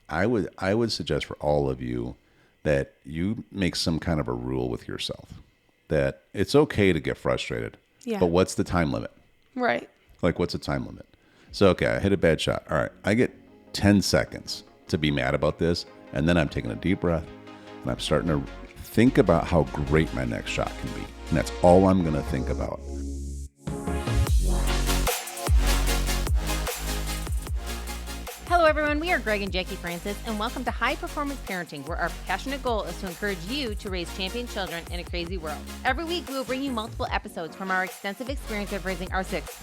I would suggest for all of you that you make some kind of a rule with yourself that it's okay to get frustrated. Yeah. But what's the time limit? Right. Like, what's the time limit? So, okay, I hit a bad shot. All right, I get 10 seconds to be mad about this, and then I'm taking a deep breath, and I'm starting to think about how great my next shot can be. And that's all I'm going to think about. Hello, everyone. We are Greg and Jacquie Francis, and welcome to High Performance Parenting, where our passionate goal is to encourage you to raise champion children in a crazy world. Every week, we will bring you multiple episodes from our extensive experience of raising our six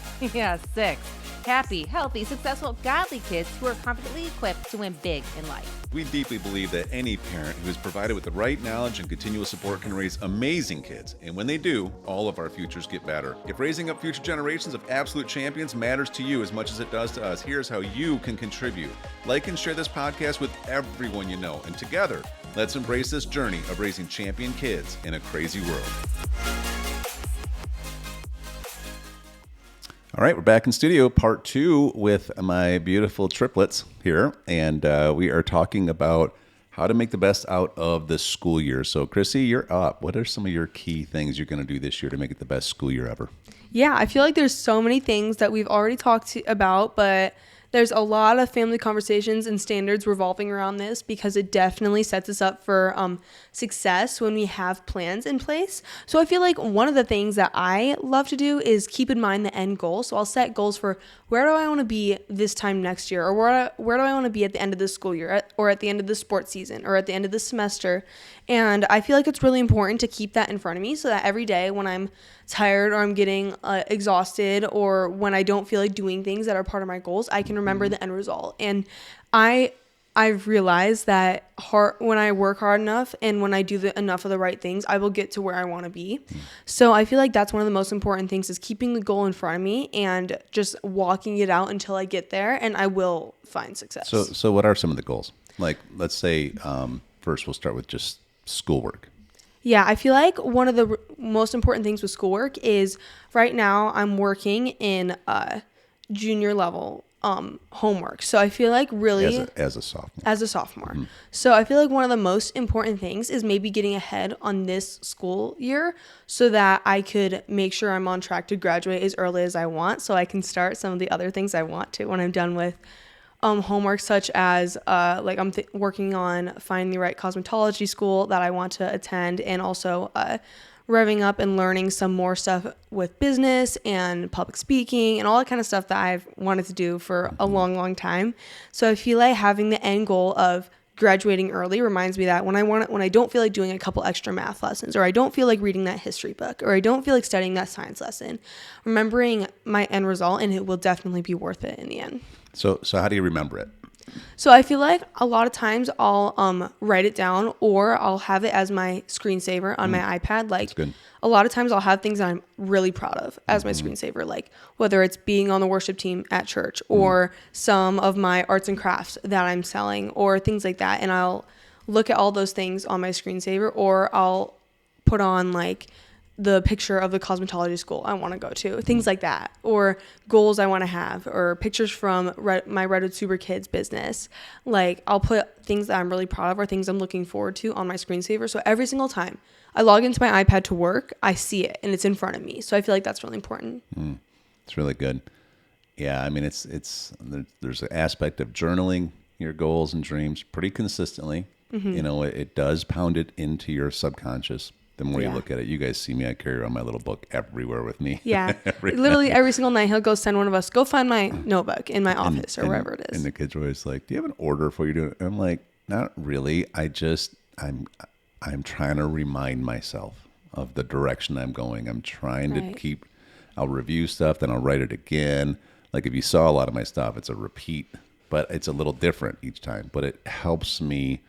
happy, healthy, successful, godly kids who are confidently equipped to win big in life. We deeply believe that any parent who is provided with the right knowledge and continual support can raise amazing kids. And when they do, all of our futures get better. If raising up future generations of absolute champions matters to you as much as it does to us, here's how you can contribute. Like and share this podcast with everyone you know. And together, let's embrace this journey of raising champion kids in a crazy world. All right, we're back in studio, part 2 with my beautiful triplets here, and we are talking about how to make the best out of the school year. So, Chrissy, you're up. What are some of your key things you're going to do this year to make it the best school year ever? Yeah, I feel like there's so many things that we've already about, but there's a lot of family conversations and standards revolving around this because it definitely sets us up for success when we have plans in place. So I feel like one of the things that I love to do is keep in mind the end goal. So I'll set goals for where do I want to be this time next year, or where do I want to be at the end of the school year, or at the end of the sports season, or at the end of the semester. And I feel like it's really important to keep that in front of me so that every day when I'm tired or I'm getting exhausted, or when I don't feel like doing things that are part of my goals, I can remember the end result. And I've realized that when I work hard enough and when I do enough of the right things, I will get to where I want to be. So I feel like that's one of the most important things, is keeping the goal in front of me and just walking it out until I get there, and I will find success. So what are some of the goals? Like, let's say first we'll start with just schoolwork. Yeah, I feel like one of the most important things with schoolwork is right now I'm working in junior level homework. So I feel like really as a sophomore. Mm-hmm. So I feel like one of the most important things is maybe getting ahead on this school year so that I could make sure I'm on track to graduate as early as I want, so I can start some of the other things I want to when I'm done with homework, such as like I'm working on finding the right cosmetology school that I want to attend, and also revving up and learning some more stuff with business and public speaking and all that kind of stuff that I've wanted to do for a long, long time. So I feel like having the end goal of graduating early reminds me that when I don't feel like doing a couple extra math lessons, or I don't feel like reading that history book, or I don't feel like studying that science lesson, remembering my end result, and it will definitely be worth it in the end. So how do you remember it? So I feel like a lot of times I'll write it down, or I'll have it as my screensaver on my iPad. Like, that's good. A lot of times I'll have things that I'm really proud of as my screensaver, like whether it's being on the worship team at church, or some of my arts and crafts that I'm selling, or things like that. And I'll look at all those things on my screensaver, or I'll put on like the picture of the cosmetology school I want to go to, things like that, or goals I want to have, or pictures from my Redwood Super Kids business. Like, I'll put things that I'm really proud of or things I'm looking forward to on my screensaver. So every single time I log into my iPad to work, I see it and it's in front of me. So I feel like that's really important. It's really good. Yeah, I mean, there's an aspect of journaling your goals and dreams pretty consistently. You know, it does pound it into your subconscious. The more you look at it, you guys see me, I carry around my little book everywhere with me. Yeah. Literally every single night, he'll go send one of us, go find my notebook in my office or wherever it is. And the kids are always like, do you have an order for what you're doing? I'm like, not really. I'm trying to remind myself of the direction I'm going. I'm trying to I'll review stuff, then I'll write it again. Like, if you saw a lot of my stuff, it's a repeat, but it's a little different each time. But it helps me,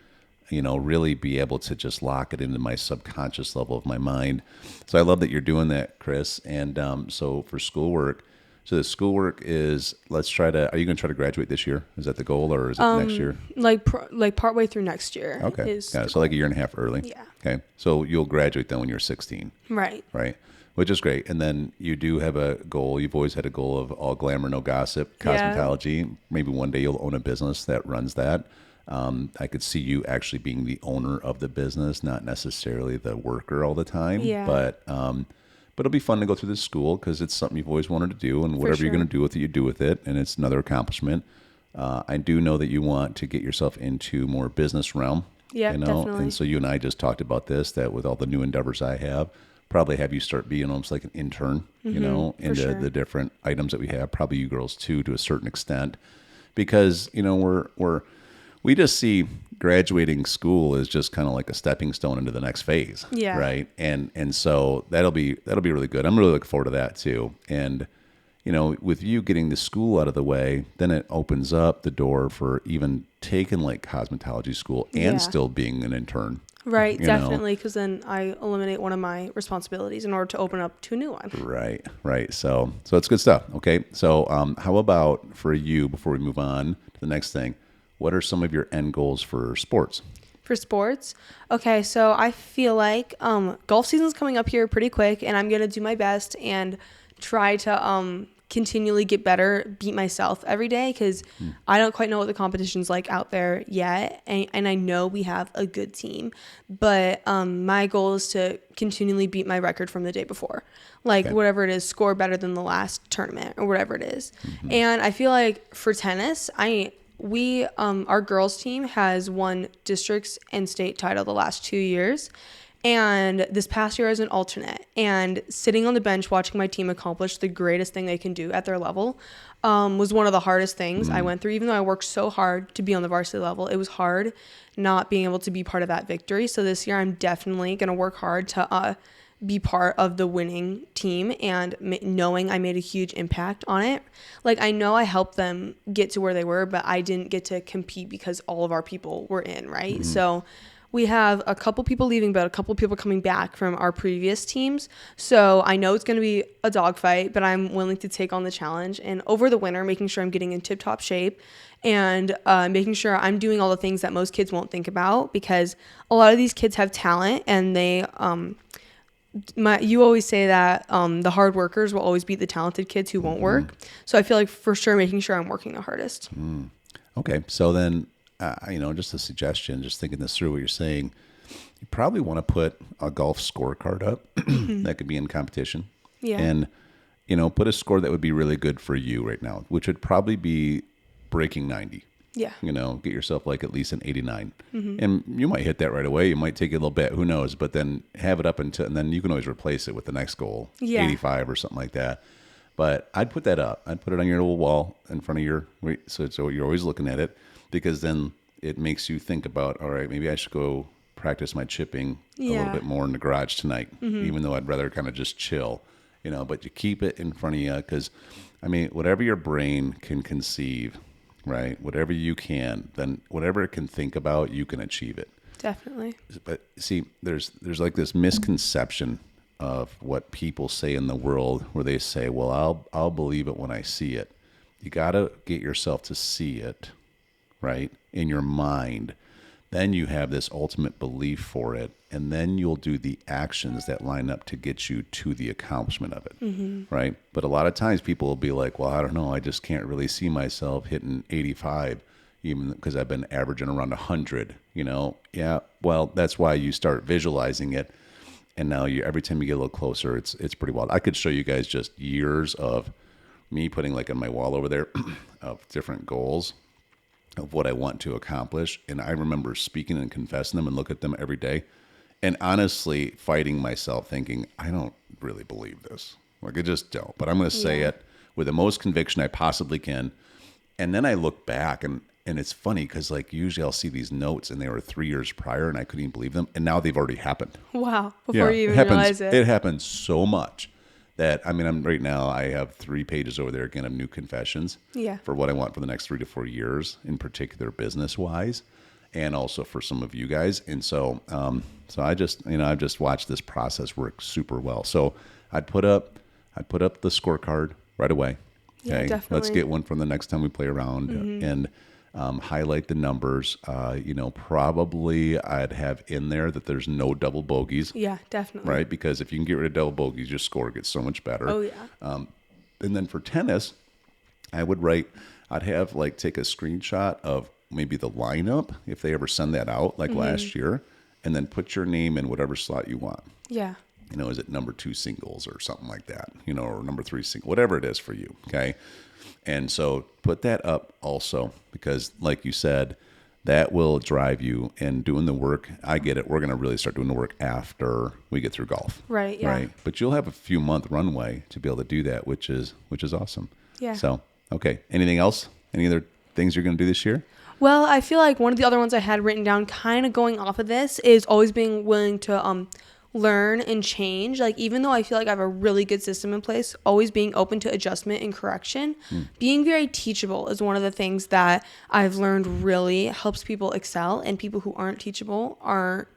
you know, really be able to just lock it into my subconscious level of my mind. So I love that you're doing that, Chris. And so for schoolwork, so the schoolwork is, are you going to try to graduate this year? Is that the goal, or is it next year? Like partway through next year. Okay. Yeah, so like a year and a half early. Yeah. Okay. So you'll graduate then when you're 16. Right. Right. Which is great. And then you do have a goal. You've always had a goal of all glamour, no gossip, cosmetology. Yeah. Maybe one day you'll own a business that runs that. I could see you actually being the owner of the business, not necessarily the worker all the time. Yeah. But it'll be fun to go through this school because it's something you've always wanted to do, and whatever you're going to do with it, you do with it, and it's another accomplishment. I do know that you want to get yourself into more business realm. Yeah, definitely. And so you and I just talked about this, that with all the new endeavors I have, probably have you start being almost like an intern, into the different items that we have. Probably you girls too, to a certain extent, because we just see graduating school as just kind of like a stepping stone into the next phase. Yeah. Right. And so that'll be really good. I'm really looking forward to that too. And, with you getting the school out of the way, then it opens up the door for even taking like cosmetology school and still being an intern. Right. Definitely. Because then I eliminate one of my responsibilities in order to open up to a new one. Right. So it's good stuff. Okay. So, how about for you, before we move on to the next thing, what are some of your end goals for sports? For sports? Okay, so I feel like golf season's coming up here pretty quick, and I'm going to do my best and try to continually get better, beat myself every day, because I don't quite know what the competition's like out there yet, and I know we have a good team, but my goal is to continually beat my record from the day before. Like, whatever it is, score better than the last tournament or whatever it is. And I feel like for tennis, our girls team has won districts and state title the last 2 years. And this past year as an alternate, and sitting on the bench watching my team accomplish the greatest thing they can do at their level was one of the hardest things I went through. Even though I worked so hard to be on the varsity level, it was hard not being able to be part of that victory. So this year I'm definitely going to work hard to be part of the winning team, and knowing I made a huge impact on it. Like, I know I helped them get to where they were, but I didn't get to compete because all of our people were in, right? So we have a couple people leaving, but a couple people coming back from our previous teams. So I know it's going to be a dogfight, but I'm willing to take on the challenge. And over the winter, making sure I'm getting in tip-top shape and making sure I'm doing all the things that most kids won't think about, because a lot of these kids have talent, and they you always say that the hard workers will always beat the talented kids who won't work. So I feel like for sure making sure I'm working the hardest. Okay. So then, just a suggestion, just thinking this through what you're saying, you probably want to put a golf scorecard up that could be in competition. Yeah. And, put a score that would be really good for you right now, which would probably be breaking 90. Yeah. Get yourself like at least an 89. And you might hit that right away. You might take it a little bit, who knows, but then have it up until, and then you can always replace it with the next goal, 85 or something like that. But I'd put that up. I'd put it on your little wall in front of so you're always looking at it, because then it makes you think about, all right, maybe I should go practice my chipping a little bit more in the garage tonight, even though I'd rather kind of just chill, but you keep it in front of you, because, whatever your brain can conceive, right? Whatever you can, then whatever it can think about, you can achieve it. Definitely. But see, there's like this misconception of what people say in the world, where they say, well, I'll believe it when I see it. You got to get yourself to see it, right? In your mind. Then you have this ultimate belief for it, and then you'll do the actions that line up to get you to the accomplishment of it, right? But a lot of times people will be like, well, I don't know, I just can't really see myself hitting 85, even because I've been averaging around 100, Yeah, well, that's why you start visualizing it, and now every time you get a little closer, it's pretty wild. I could show you guys just years of me putting like on my wall over there of different goals of what I want to accomplish. And I remember speaking and confessing them and look at them every day, and honestly fighting myself thinking, I don't really believe this. Like, I just don't, but I'm going to say it with the most conviction I possibly can. And then I look back, and it's funny, because like usually I'll see these notes and they were 3 years prior and I couldn't even believe them. And now they've already happened. Wow. Before you even realize it. It happens so much that, I'm right now, I have 3 pages over there again of new confessions for what I want for the next 3 to 4 years, in particular business wise, and also for some of you guys. And so, I just, I've just watched this process work super well. So I'd put up the scorecard right away. Okay. Yeah, definitely. Let's get one from the next time we play around, and highlight the numbers. Probably I'd have in there that there's no double bogeys. Yeah, definitely. Right? Because if you can get rid of double bogeys, your score gets so much better. Oh, yeah. And then for tennis, I'd have take a screenshot of maybe the lineup, if they ever send that out, like last year, and then put your name in whatever slot you want. Yeah. Is it number 2 singles or something like that, or number 3 single, whatever it is for you. Okay. And so put that up also, because like you said, that will drive you and doing the work. I get it. We're going to really start doing the work after we get through golf. Right. Yeah. Right. But you'll have a few month runway to be able to do that, which is awesome. Yeah. So, okay. Anything else? Any other things you're going to do this year? Well, I feel like one of the other ones I had written down kind of going off of this is always being willing to learn and change. Like, even though I feel like I have a really good system in place, always being open to adjustment and correction. Being very teachable is one of the things that I've learned really helps people excel, and people who aren't teachable aren't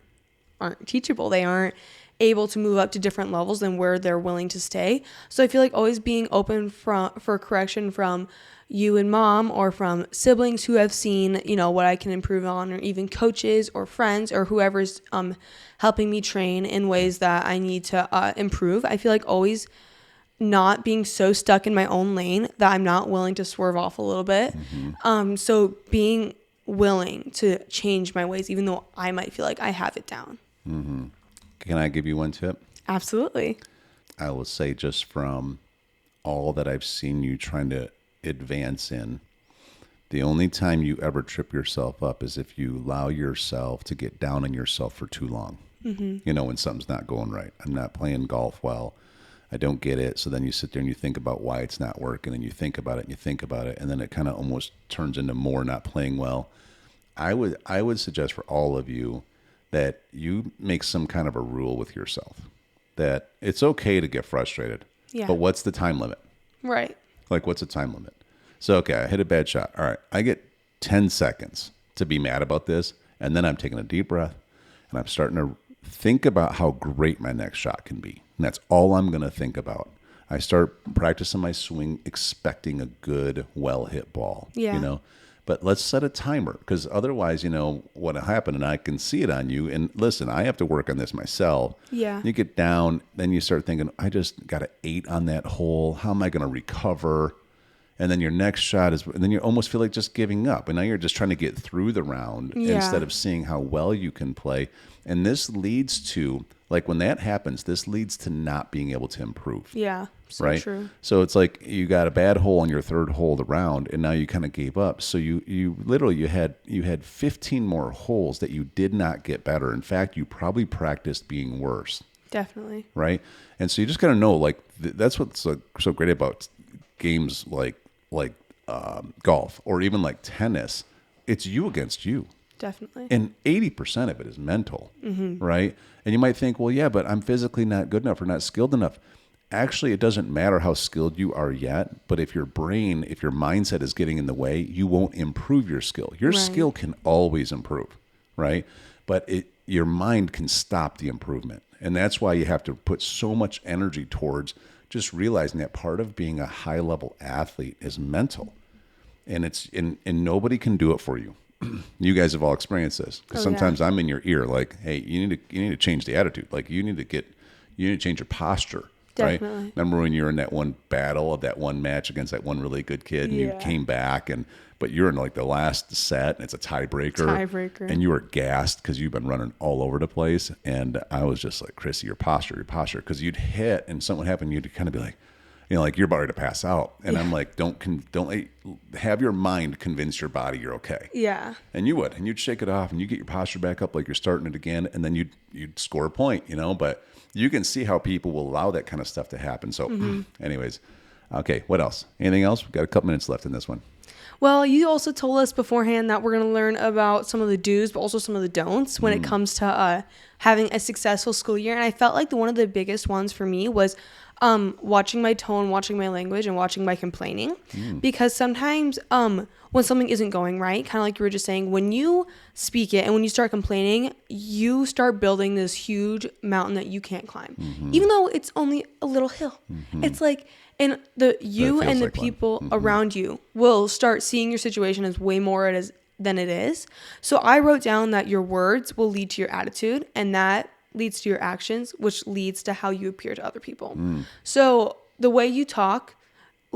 teachable. They aren't able to move up to different levels than where they're willing to stay. So I feel like always being open for correction from you and mom, or from siblings who have seen, what I can improve on, or even coaches or friends or whoever's helping me train in ways that I need to improve. I feel like always not being so stuck in my own lane that I'm not willing to swerve off a little bit. So being willing to change my ways, even though I might feel like I have it down. Can I give you one tip? Absolutely. I will say, just from all that I've seen you trying to advance in, the only time you ever trip yourself up is if you allow yourself to get down on yourself for too long. When something's not going right. I'm not playing golf well. I don't get it. So then you sit there and you think about why it's not working, and you think about it and you think about it, and then it kind of almost turns into more not playing well. I would suggest for all of you that you make some kind of a rule with yourself that it's okay to get frustrated. Yeah. But what's the time limit? Right. Like, what's the time limit? So, okay, I hit a bad shot. All right, I get 10 seconds to be mad about this, and then I'm taking a deep breath, and I'm starting to think about how great my next shot can be. And that's all I'm going to think about. I start practicing my swing, expecting a good, well-hit ball. Yeah. But let's set a timer, because otherwise, what will happen, and I can see it on you. And listen, I have to work on this myself. Yeah. You get down, then you start thinking, I just got an 8 on that hole. How am I going to recover? And then your next shot is, and then you almost feel like just giving up. And now you're just trying to get through the round instead of seeing how well you can play. And this leads to, like, when that happens, this leads to not being able to improve. Yeah. So right? true. So it's like you got a bad hole on your third hole of the round, and now you kind of gave up. So you literally had 15 more holes that you did not get better. In fact, you probably practiced being worse. Definitely. Right? And so you just got to know, like, that's what's so great about games like golf, or even like tennis. It's you against you. Definitely. And 80% of it is mental, right? And you might think, well, yeah, but I'm physically not good enough or not skilled enough. Actually, it doesn't matter how skilled you are yet, but if your mindset is getting in the way, you won't improve your skill. Your skill can always improve, right? But your mind can stop the improvement. And that's why you have to put so much energy towards just realizing that part of being a high-level athlete is mental. And nobody can do it for you. You guys have all experienced this, because sometimes I'm in your ear like, hey, you need to change the attitude. Like, you need to change your posture. Definitely. Right? Remember when you were in that one battle of that one match against that one really good kid, and you came back, but you're in like the last set, and it's a tiebreaker. And you were gassed because you've been running all over the place. And I was just like, Chrissy, your posture, because you'd hit and something would happen, you'd kind of be like, like you're about ready to pass out. And I'm like, don't have your mind convince your body you're okay. Yeah. And you'd shake it off, and you get your posture back up like you're starting it again, and then you'd score a point, but you can see how people will allow that kind of stuff to happen. So anyways, okay, what else? Anything else? We've got a couple minutes left in this one. Well, you also told us beforehand that we're going to learn about some of the do's, but also some of the don'ts when it comes to having a successful school year. And I felt like one of the biggest ones for me was watching my tone, watching my language, and watching my complaining. Because sometimes when something isn't going right, kind of like you were just saying, when you speak it and when you start complaining, you start building this huge mountain that you can't climb, even though it's only a little hill. It's like, and the people around you will start seeing your situation as way more than it is. So I wrote down that your words will lead to your attitude, and that leads to your actions, which leads to how you appear to other people. So the way you talk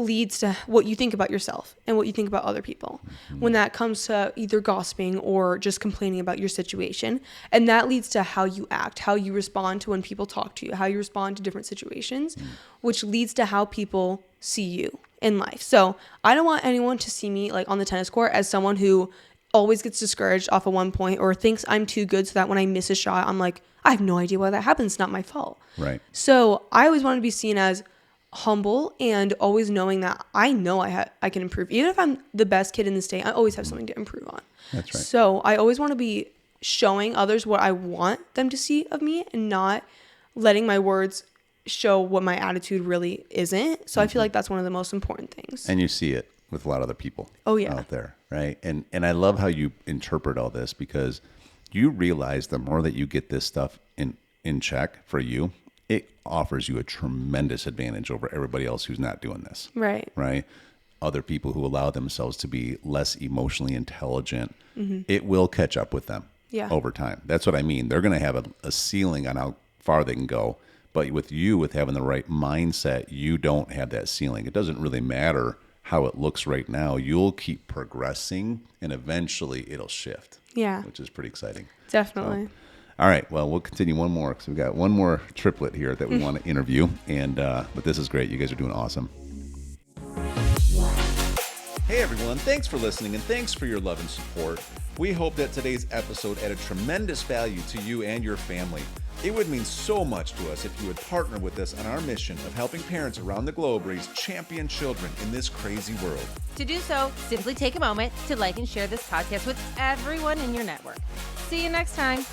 leads to what you think about yourself and what you think about other people when that comes to either gossiping or just complaining about your situation. And that leads to how you act, how you respond to when people talk to you, how you respond to different situations, which leads to how people see you in life. So I don't want anyone to see me like on the tennis court as someone who always gets discouraged off of one point or thinks I'm too good so that when I miss a shot, I'm like, I have no idea why that happened. It's not my fault. Right. So I always want to be seen as humble and always knowing that I know I can improve. Even if I'm the best kid in the state, I always have something to improve on. That's right. So I always want to be showing others what I want them to see of me and not letting my words show what my attitude really isn't. So I feel like that's one of the most important things. And you see it with a lot of other people out there, right? And I love how you interpret all this, because you realize the more that you get this stuff in check for you, it offers you a tremendous advantage over everybody else who's not doing this. Right. Right. Other people who allow themselves to be less emotionally intelligent, it will catch up with them over time. That's what I mean. They're going to have a ceiling on how far they can go. But with having the right mindset, you don't have that ceiling. It doesn't really matter how it looks right now. You'll keep progressing and eventually it'll shift. Yeah. Which is pretty exciting. Definitely. So, all right. Well, we'll continue one more because we've got one more triplet here that we want to interview. And but this is great. You guys are doing awesome. Hey, everyone. Thanks for listening and thanks for your love and support. We hope that today's episode added tremendous value to you and your family. It would mean so much to us if you would partner with us on our mission of helping parents around the globe raise champion children in this crazy world. To do so, simply take a moment to like and share this podcast with everyone in your network. See you next time.